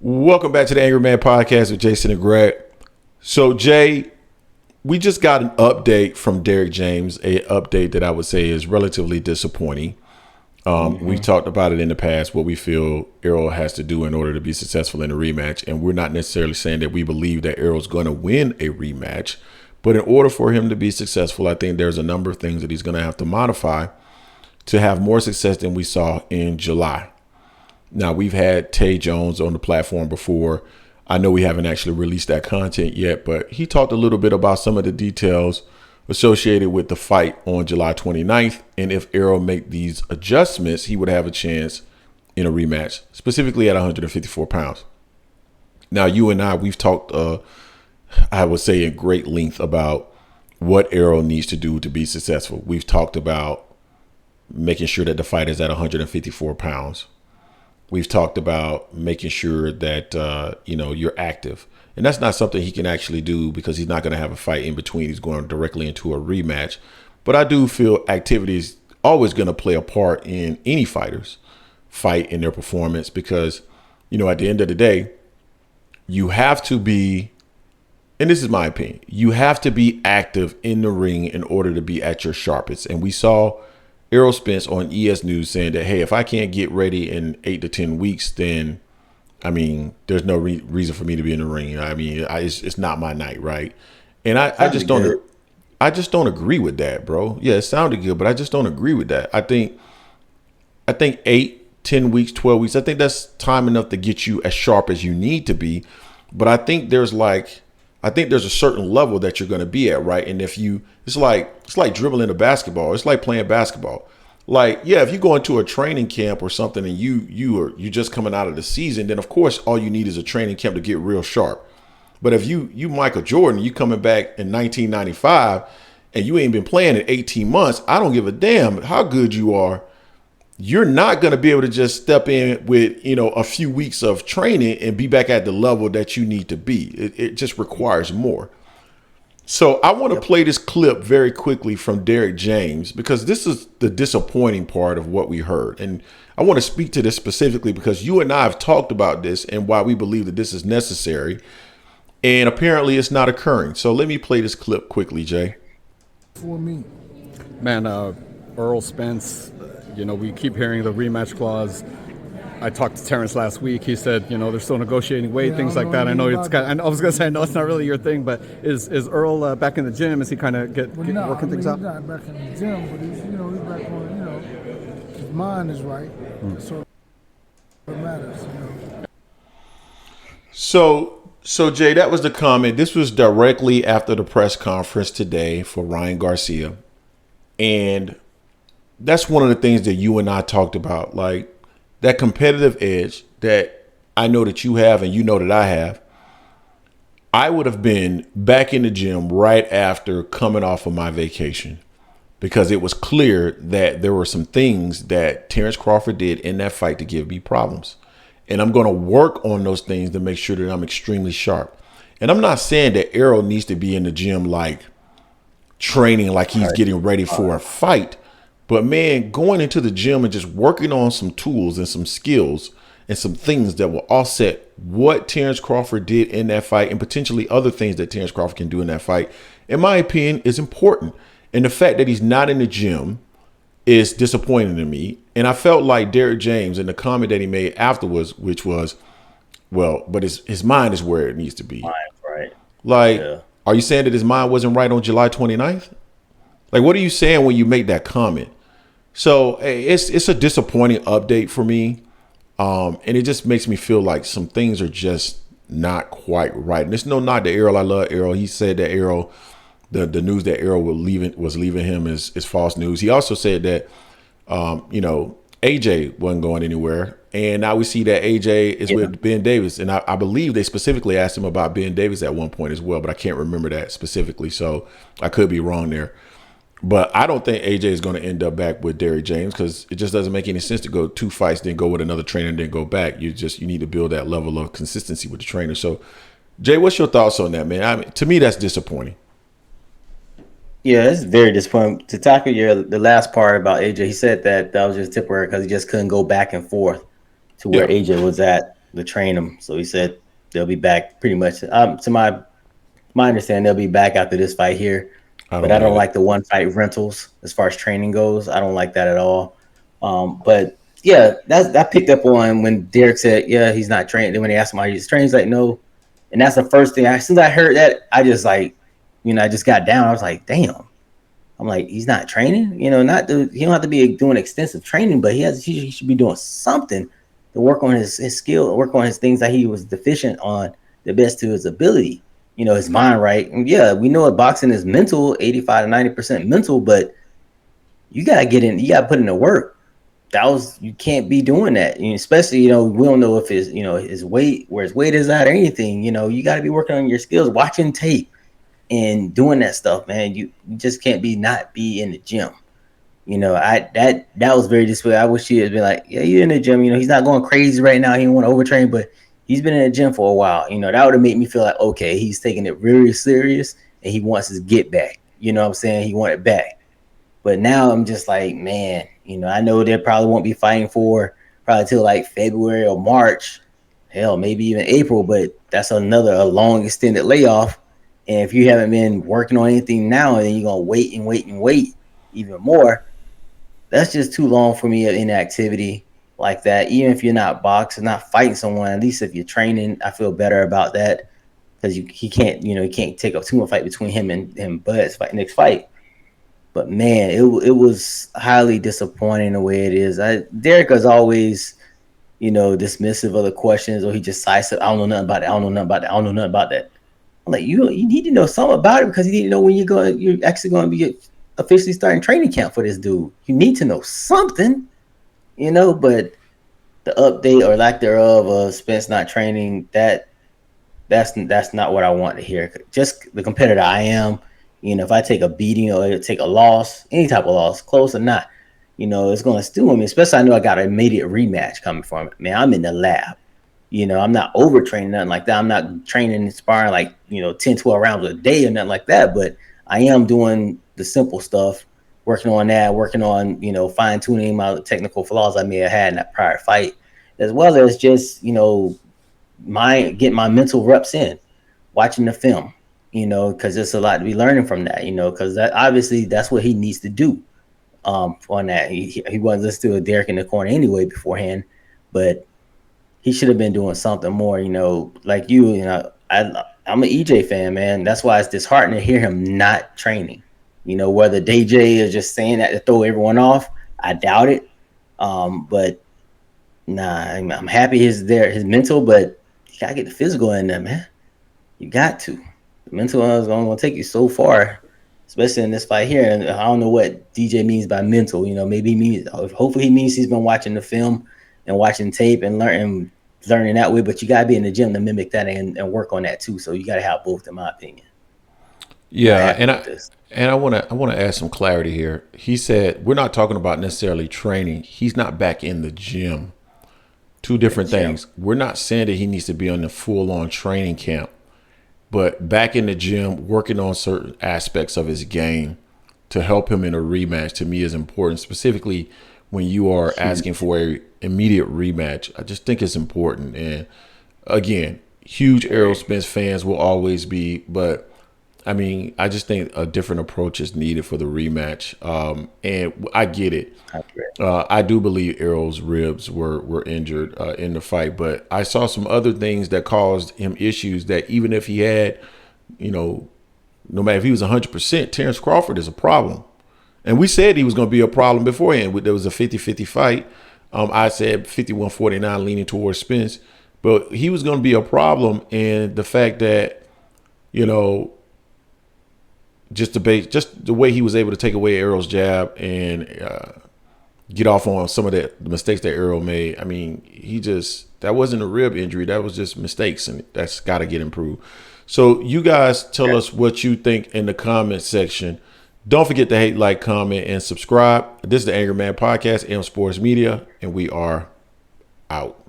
Welcome back to the Angry Man Podcast with Jason and Greg. So, Jay, we just got an update from Derrick James, a update that I would say is relatively disappointing. We've talked about it in the past, what we feel Errol has to do in order to be successful in a rematch. And we're not necessarily saying that we believe that Errol's going to win a rematch. But in order for him to be successful, I think there's a number of things that he's going to have to modify to have more success than we saw in July. Now, we've had Tay Jones on the platform before. I know we haven't actually released that content yet, but he talked a little bit about some of the details associated with the fight on July 29th. And if Errol make these adjustments, he would have a chance in a rematch, specifically at 154 pounds. Now, you and I, we've talked, I would say, in great length about what Errol needs to do to be successful. We've talked about making sure that the fight is at 154 pounds. We've talked about making sure that, you're active. And that's not something he can actually do because he's not going to have a fight in between. He's going directly into a rematch. But I do feel activity is always going to play a part in any fighter's fight in their performance because, at the end of the day, you have to be, and this is my opinion, you have to be active in the ring in order to be at your sharpest. And we saw Errol Spence on ES News saying that, hey, if I can't get ready in 8 to 10 weeks, then, there's no reason for me to be in the ring. It's not my night, right? And I just don't agree with that, bro. Yeah, it sounded good, but I just don't agree with that. I think 8, 10 weeks, 12 weeks, I think that's time enough to get you as sharp as you need to be. But I think there's a certain level that you're going to be at, right? And it's like dribbling a basketball. It's like playing basketball. Like, yeah, if you go into a training camp or something and you just coming out of the season, then of course all you need is a training camp to get real sharp. But if you Michael Jordan, you coming back in 1995 and you ain't been playing in 18 months, I don't give a damn how good you are. You're not going to be able to just step in with, a few weeks of training and be back at the level that you need to be. It just requires more. So I want to play this clip very quickly from Derrick James because this is the disappointing part of what we heard. And I want to speak to this specifically because you and I have talked about this and why we believe that this is necessary. And apparently it's not occurring. So let me play this clip quickly, Jay. For me. Man, Errol Spence, we keep hearing the rematch clause. I talked to Terence last week. He said, they're still negotiating weight, things like that. I know it's kind of, I was going to say, no, it's not really your thing, but is Earl back in the gym? Is he kind of working things out? He's not back in the gym, but he's back on, his mind is right. So it matters, So Jay, that was the comment. This was directly after the press conference today for Ryan Garcia. And that's one of the things that you and I talked about, like that competitive edge that I know that you have and that I have. I would have been back in the gym right after coming off of my vacation because it was clear that there were some things that Terence Crawford did in that fight to give me problems. And I'm going to work on those things to make sure that I'm extremely sharp. And I'm not saying that Errol needs to be in the gym like training like he's getting ready for a fight. But man, going into the gym and just working on some tools and some skills and some things that will offset what Terence Crawford did in that fight and potentially other things that Terence Crawford can do in that fight, in my opinion, is important. And the fact that he's not in the gym is disappointing to me. And I felt like Derrick James and the comment that he made afterwards, which was, well, but his mind is where it needs to be. Right. Like, Yeah. Are you saying that his mind wasn't right on July 29th? Like, what are you saying when you make that comment? So it's a disappointing update for me. And it just makes me feel like some things are just not quite right. And it's no knock to Errol. I love Errol. He said that Errol, the news that Errol was leaving him is false news. He also said that, AJ wasn't going anywhere. And now we see that AJ is with Ben Davis. And I believe they specifically asked him about Ben Davis at one point as well, but I can't remember that specifically. So I could be wrong there. But I don't think AJ is going to end up back with Derrick James because it just doesn't make any sense to go 2 fights, then go with another trainer, and then go back. You need to build that level of consistency with the trainer. So, Jay, what's your thoughts on that, man? To me, that's disappointing. Yeah, it's very disappointing. To tackle the last part about AJ, he said that was just temporary because he just couldn't go back and forth to where AJ was at. to train them. So he said they'll be back pretty much. To my understanding, they'll be back after this fight here. I But don't I get don't it. like the one fight rentals as far as training goes. I don't like that at all. But yeah, that picked up on when Derek said, yeah, he's not trained. Then when they asked him how he's trained, he's like, no. And that's the first thing. As soon as I heard that, I just like, I just got down. I was like, damn. I'm like, he's not training. He don't have to be doing extensive training, but he should be doing something to work on his skill, work on his things that he was deficient on the best to his ability. His mind right. And yeah, we know that boxing is mental, 85 to 90% mental, but you gotta get in, you gotta put in the work. You can't be doing that. Especially, we don't know if his weight, where his weight is at or anything. You gotta be working on your skills, watching tape and doing that stuff, man. You just can't not be in the gym. That was very disappointing. I wish he had been like, yeah, you're in the gym. He's not going crazy right now. He didn't want to overtrain, but he's been in the gym for a while. That would have made me feel like, okay, he's taking it really serious and he wants his get back. You know what I'm saying? He wanted back. But now I'm just like, man, I know they probably won't be fighting for probably till like February or March, hell, maybe even April, but that's a long extended layoff. And if you haven't been working on anything now, and then you're gonna wait and wait and wait even more, that's just too long for me of inactivity like that. Even if you're not boxing, not fighting someone, at least if you're training, I feel better about that because he can't take up too much fight between him and Bud's next fight. But man, it was highly disappointing the way it is. Derek is always, dismissive of the questions, or he just cites it. I don't know nothing about it. I don't know nothing about that. I don't know nothing about that. I'm like, you need to know something about it because you need to know when you're actually going to be officially starting training camp for this dude. You need to know something, But the update or lack thereof of Spence not training, that's not what I want to hear. Just the competitor I am, if I take a beating or take a loss, any type of loss, close or not, it's going to stew on me. Especially I know I got an immediate rematch coming from it. Man, I'm in the lab. I'm not overtraining, nothing like that. I'm not training and sparring like, 10, 12 rounds a day or nothing like that. But I am doing the simple stuff, working on that, working on, fine tuning my technical flaws I may have had in that prior fight, as well as just, getting my mental reps in, watching the film, because there's a lot to be learning from that, because obviously that's what he needs to do. On that, he wasn't listening to Derek in the corner anyway beforehand, but he should have been doing something more, like I'm an EJ fan, man. That's why it's disheartening to hear him not training. Whether DJ is just saying that to throw everyone off, I doubt it. But nah, I'm happy his mental, but you gotta get the physical in there, man. You got to. The mental is gonna take you so far, especially in this fight here. And I don't know what DJ means by mental. Maybe he means. Hopefully, he means he's been watching the film and watching tape and learning that way. But you gotta be in the gym to mimic that and work on that too. So you gotta have both, in my opinion. Yeah, and I want to add some clarity here. He said we're not talking about necessarily training. He's not back in the gym. Two different things. We're not saying that he needs to be on the full-on training camp, but back in the gym, working on certain aspects of his game to help him in a rematch, to me, is important. Specifically, when you are asking for a immediate rematch, I just think it's important. And again, huge Errol Spence fans will always be, but I mean, I just think a different approach is needed for the rematch. And I get it. I do believe Errol's ribs were injured in the fight, but I saw some other things that caused him issues that even if he had, no matter if he was 100%, Terence Crawford is a problem. And we said he was going to be a problem beforehand. There was a 50-50 fight. I said 51-49 leaning towards Spence, but he was going to be a problem. And the fact that, just the way he was able to take away Errol's jab and get off on some of the mistakes that Errol made. I mean, that wasn't a rib injury. That was just mistakes, and that's got to get improved. So you guys tell us what you think in the comment section. Don't forget to hate, like, comment, and subscribe. This is the Angry Man Podcast, M Sports Media, and we are out.